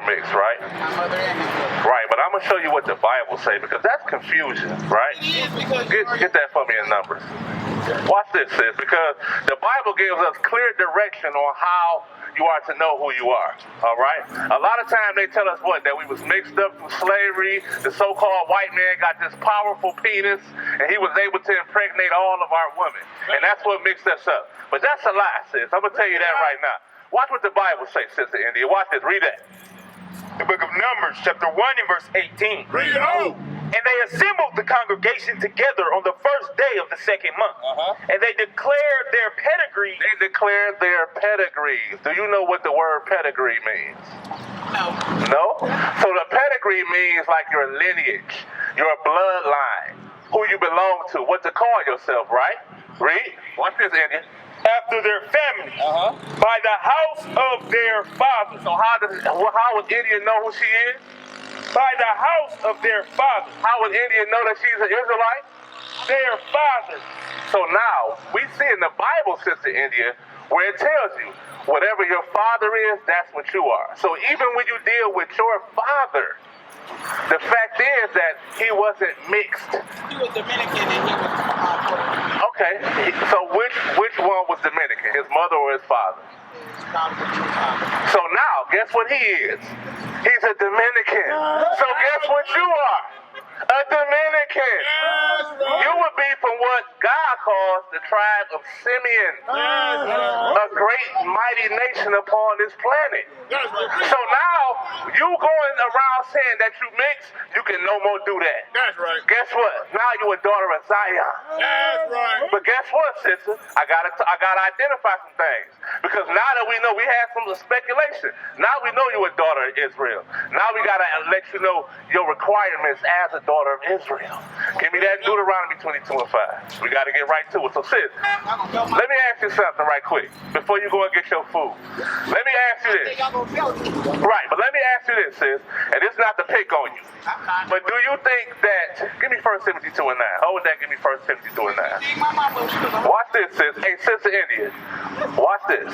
mixed, right? Right, but I'm going to show you what the Bible say, because that's confusion, right? Get that for me in numbers. Watch this, sis, because the Bible gives us clear direction on how you are to know who you are, all right? A lot of times they tell us what? That we was mixed up through slavery, the so-called white man got this powerful penis, and he was able to impregnate all of our women, and that's what mixed us up. But that's a lie, sis. I'm going to tell you that right now. Watch what the Bible says, Sister India. Watch this. Read that. The book of Numbers, chapter 1 and verse 18. Read it out. And they assembled the congregation together on the first day of the second month. And they declared their pedigree. They declared their pedigrees. Do you know what the word pedigree means? No. No? So the pedigree means like your lineage, your bloodline, who you belong to, what to call yourself, right? Read. Watch this, India. After their families, by the house of their fathers. So how would India know who she is? By the house of their fathers. How would India know that she's an Israelite? Their fathers. So now, we see in the Bible, Sister India, where it tells you, whatever your father is, that's what you are. So even when you deal with your father, the fact is that he wasn't mixed. He was Dominican and he was Puerto Rican. Okay, so which one was Dominican, his mother or his father? So now, guess what he is? He's a Dominican. So guess what you are? A Dominican. You would be from what God calls the tribe of Simeon. A great, mighty nation upon this planet. So now, you going around saying that you mix, you can no more do that. That's right. Guess what? Now you a daughter of Zion. That's right. But guess what, sister? I gotta identify some things. Because now that we know, we had some speculation. Now we know you're a daughter of Israel. Now we gotta let you know your requirements as a daughter of Israel. Give me that Deuteronomy 22 and 5. We gotta get right to it. So sis, let me ask you something right quick before you go and get your food. Let me ask you this. Right, but let me ask you this, sis, and this is not to pick on you. But do you think that, give me 1 Timothy 2 and 9. Hold that, give me 1 Timothy 2 and 9. Watch this, sis. Hey, Sister India, watch this.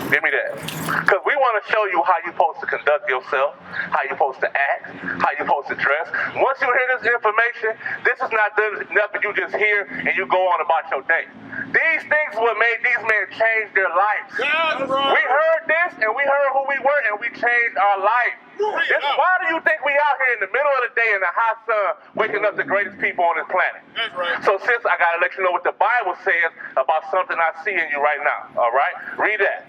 Give me that. Because we want to show you how you're supposed to conduct yourself, how you're supposed to act, how you're supposed to dress. Once you hear this information, this is not nothing you just hear and you go on about your day. These things what made these men change their lives. We heard this and we heard who we were and we changed our life. Why do you think we out here in the middle of the day in the hot sun waking up the greatest people on this planet? That's right. So sis, I got to let you know what the Bible says about something I see in you right now. All right? Read that.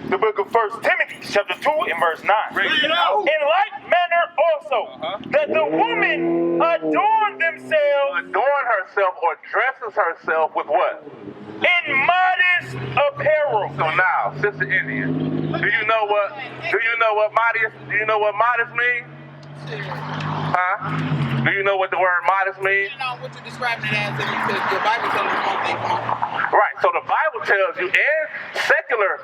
The book of 1 Timothy, chapter 2 and verse 9. Read it out. In like manner also, that the woman adorn herself or dresses herself with what? In modest apparel. So now, Sister India, do you know what modest means? Huh? Do you know what the word modest means? You know what you're describing it as, because the Bible tells us one thing. Right, so the Bible tells you, and secular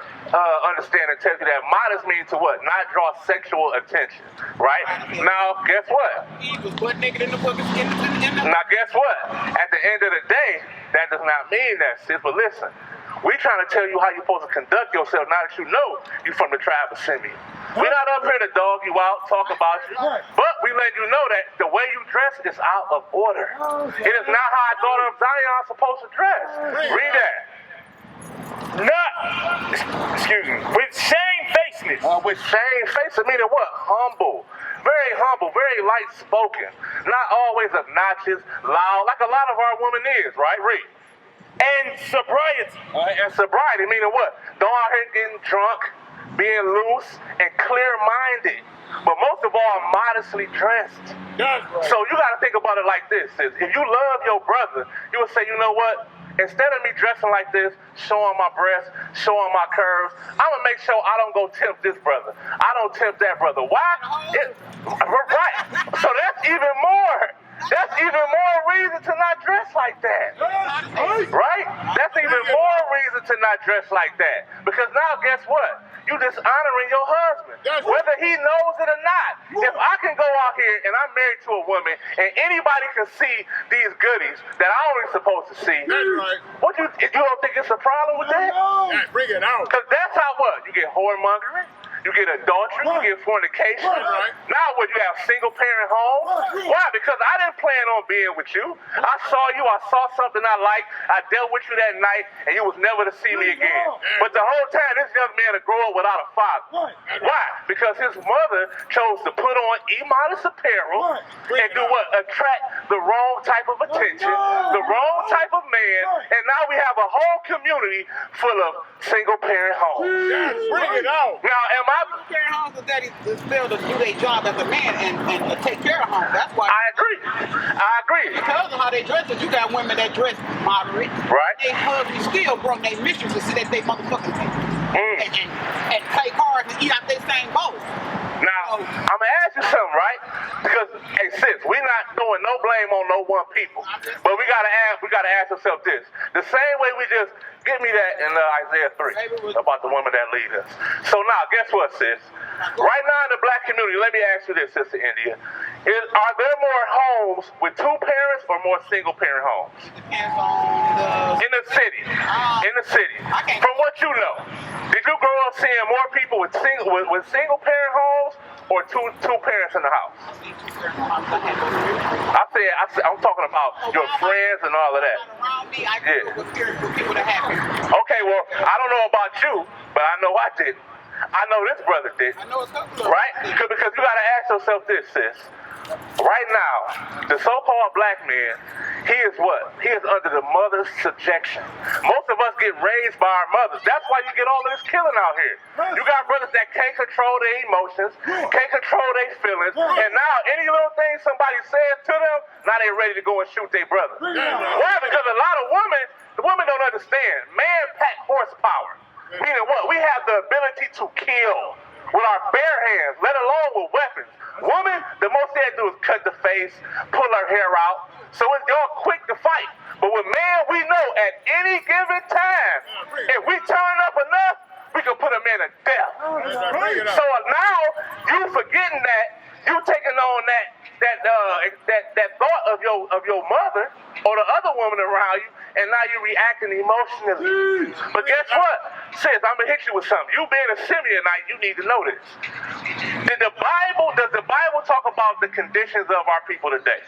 understanding tells you that modest means to what? Not draw sexual attention, right? Now, guess what? He was butt naked in the book. Now, guess what? At the end of the day, that does not mean that, sis, but listen. We're trying to tell you how you're supposed to conduct yourself now that you know you're from the tribe of Simeon. We're not up here to dog you out, talk about you, but we let you know that the way you dress is out of order. It is not how a daughter of Zion is supposed to dress. Read that. With shamefacedness. With shamefacedness, meaning what? Humble. Very humble, very light-spoken. Not always obnoxious, loud, like a lot of our women is, right? Read. And sobriety. And sobriety, meaning what? Don't out here getting drunk, being loose, and clear-minded. But most of all, modestly dressed. That's right. So you got to think about it like this. If you love your brother, you would say, you know what? Instead of me dressing like this, showing my breasts, showing my curves, I'm going to make sure I don't go tempt this brother. I don't tempt that brother. Why? Right. So that's even more reason to not dress like that. Right? That's even more reason to not dress like that. Because now, guess what? You dishonoring your husband. Whether he knows it or not. If I can go out here and I'm married to a woman and anybody can see these goodies that I only supposed to see, what you don't think it's a problem with that? Bring it out. Because that's how what? You get whoremongering. You get adultery, you get fornication. Now what, you have single parent homes? Why? Because I didn't plan on being with you. I saw you, I saw something I liked, I dealt with you that night, and you was never to see me again. But the whole time, this young man to grow up without a father. Why? Because his mother chose to put on immodest apparel and do what? Attract the wrong type of attention, the wrong type of man, and now we have a whole community full of single parent homes. Bring it out. Now, am I... Parent homes is that is failed to do their job as a man and take care of home. That's why. I agree. Because of how they dress, you got women that dress moderate. Right. They husbands still brought their mistresses to sit at their motherfucking table and play cards and eat out their same bowl. Now, I'm gonna ask you something, right? Because, hey, sis, we're not throwing no blame on no one people, but we gotta ask ourselves this: the same way we just give me that in Isaiah 3 about the woman that lead us. So now, guess what, sis? Right now in the black community, let me ask you this, Sister India: are there more homes with two parents or more single parent homes? Depends on In the city. From what you know, did you grow up seeing more people with single parent homes or two parents in the house? I'm talking about your friends and all of that. Around me, I grew up with people that have parents. Okay, well, I don't know about you, but I know I didn't. I know this brother did. I know it's couple of Right? Because you gotta ask yourself this, sis. Right now, the so-called black man, he is what? He is under the mother's subjection. Most of us get raised by our mothers. That's why you get all of this killing out here. You got brothers that can't control their emotions, can't control their feelings, and now any little thing somebody says to them, now they're ready to go and shoot their brother. Why? Because a lot of the women don't understand. Man pack horsepower. Meaning what? We have the ability to kill with our bare hands, let alone with weapons. Woman, the most they do is cut the face, pull her hair out. So it's y'all quick to fight. But with man, we know at any given time, if we turn up enough, we can put a man to death. So now you forgetting that, you taking on that thought of your mother or the other woman around you, and now you're reacting emotionally. But guess what? Sis, I'm gonna hit you with something. You being a Simeonite, you need to know this. Does the Bible talk about the conditions of our people today?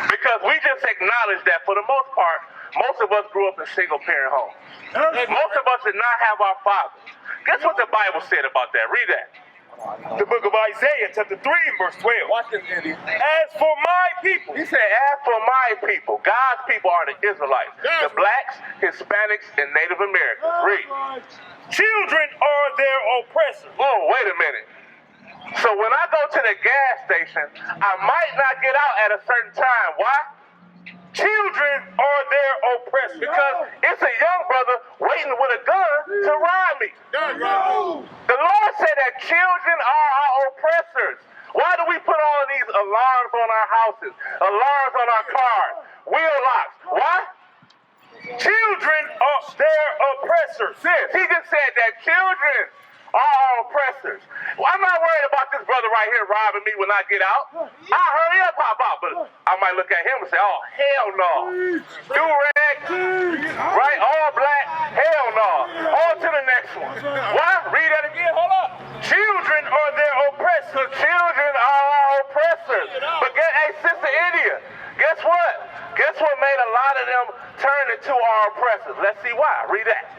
Because we just acknowledge that for the most part, most of us grew up in single parent homes. Most of us did not have our fathers. Guess what the Bible said about that? Read that. The book of Isaiah, chapter 3, and verse 12. Watch this, Indian. As for my people. He said, as for my people. God's people are the Israelites. The blacks, Hispanics, and Native Americans. Read. Children are their oppressors. Oh, wait a minute. So when I go to the gas station, I might not get out at a certain time. Why? Children are their oppressors. Because it's a young brother waiting with a gun to rob me. The Lord said that children are our oppressors. Why do we put all of these alarms on our houses, alarms on our cars, wheel locks? Why? Children are their oppressors. Sis, he just said that children are our oppressors. Well, I'm not worried about this brother right here robbing me when I get out. I'll hurry up, hop out, but I might look at him and say, oh, hell no. Do-rag, right, all black, hell no. On to the next one. What? Read that again, hold up. Children are their oppressors. Children are our oppressors. But hey, Sister India, guess what? Guess what made a lot of them turn into our oppressors? Let's see why. Read that.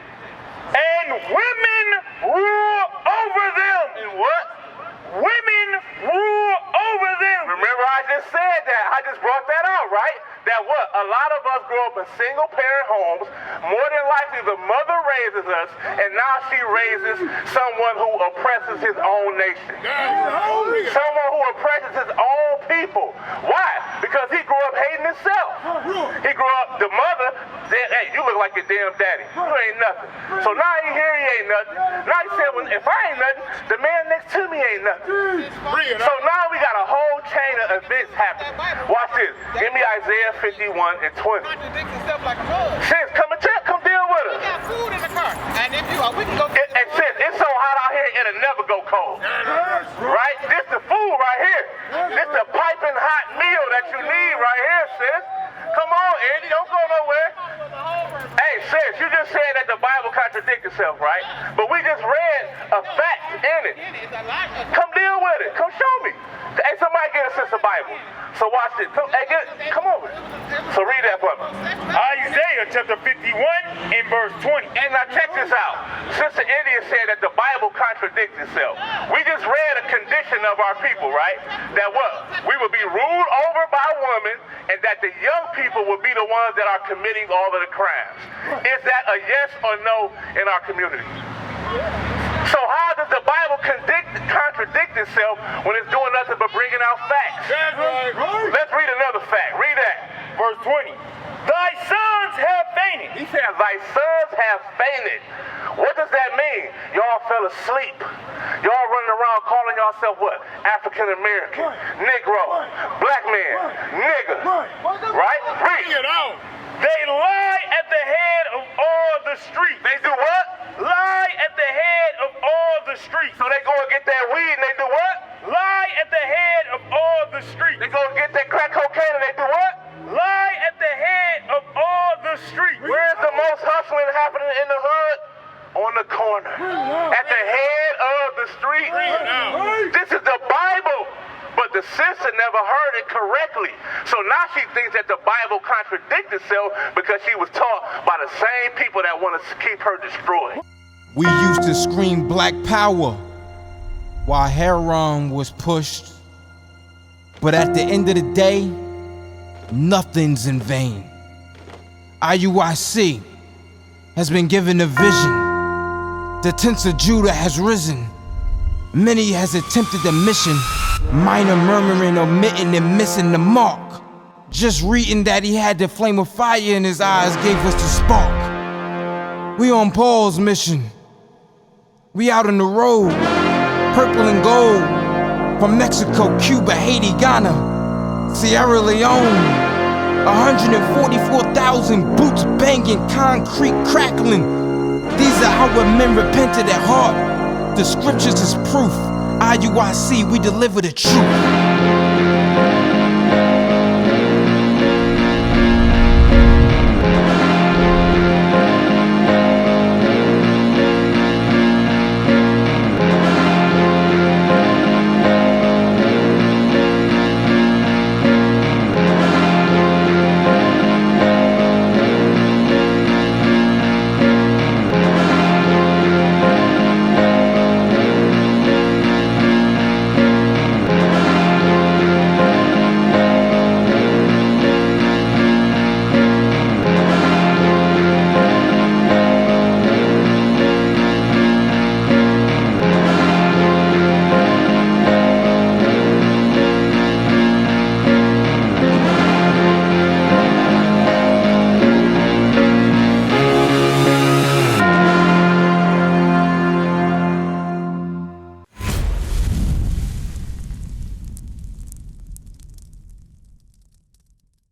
And women rule over them. And what? Women rule over them. Remember I just said that. I just brought that out, right? That what? A lot of us grew up in single parent homes. More than likely the mother raises us, and now she raises someone who oppresses his own nation. Someone who oppresses his own people. Why? Because he grew up hating himself. He grew up, the mother said, hey, you look like your damn daddy. You ain't nothing. So now he here, he ain't nothing. Now he said, well, if I ain't nothing, the man next to me ain't nothing. So now we got a whole chain of events happening. Watch this. Give me Isaiah 51 and 20. Contradicts itself like a bug. Sis, come deal with us. We got food in the car. And if you we can go And sis, it's so hot out here, it'll never go cold. Right? This the food right here. This the piping hot meal that you need right here, sis. Come on, Andy, don't go nowhere. Hey, sis, you just said that the Bible contradicts itself, right? But we just read a fact in it. It's a lot of Come deal with it. Come show me. Hey, somebody get a sister Bible. So watch this. Come over. So read that for me. Isaiah chapter 51 and verse 20. And now check this out. Sister India said that the Bible contradicts itself. We just read a condition of our people, right? That what? We would be ruled over by women, and that the young people would be the ones that are committing all of the crimes. Is that a yes or no in our community? So how does the Bible contradict itself when it's doing nothing but bringing out facts? Let's read another fact. Read that. Verse 20. Thy sons have fainted. He says, thy sons have fainted. What does that mean? Y'all fell asleep. Y'all running around calling yourself what? African American, Negro, black man, nigga. Right? Read. They lie at the head of all the streets. They do what? Lie at the head of all the streets. So they go and get that weed and they do what? Lie at the head of all the streets. They go and get that crack cocaine and they do what? Lie at the head of all the streets. Where's the most hustling happening in the hood? On the corner. At the head of the street. This is the Bible. But the sister never heard it correctly. So now she thinks that the Bible contradicts itself because she was taught by the same people that want to keep her destroyed. We used to scream black power while heroin was pushed. But at the end of the day, nothing's in vain. IUIC has been given a vision. The tents of Judah has risen. Many has attempted the mission, minor murmuring, omitting, and missing the mark. Just reading that he had the flame of fire in his eyes gave us the spark. We on Paul's mission. We out on the road, purple and gold, from Mexico, Cuba, Haiti, Ghana, Sierra Leone. 144,000 boots banging, concrete crackling. These are our men repented at heart. The scriptures is proof. IUIC, we deliver the truth.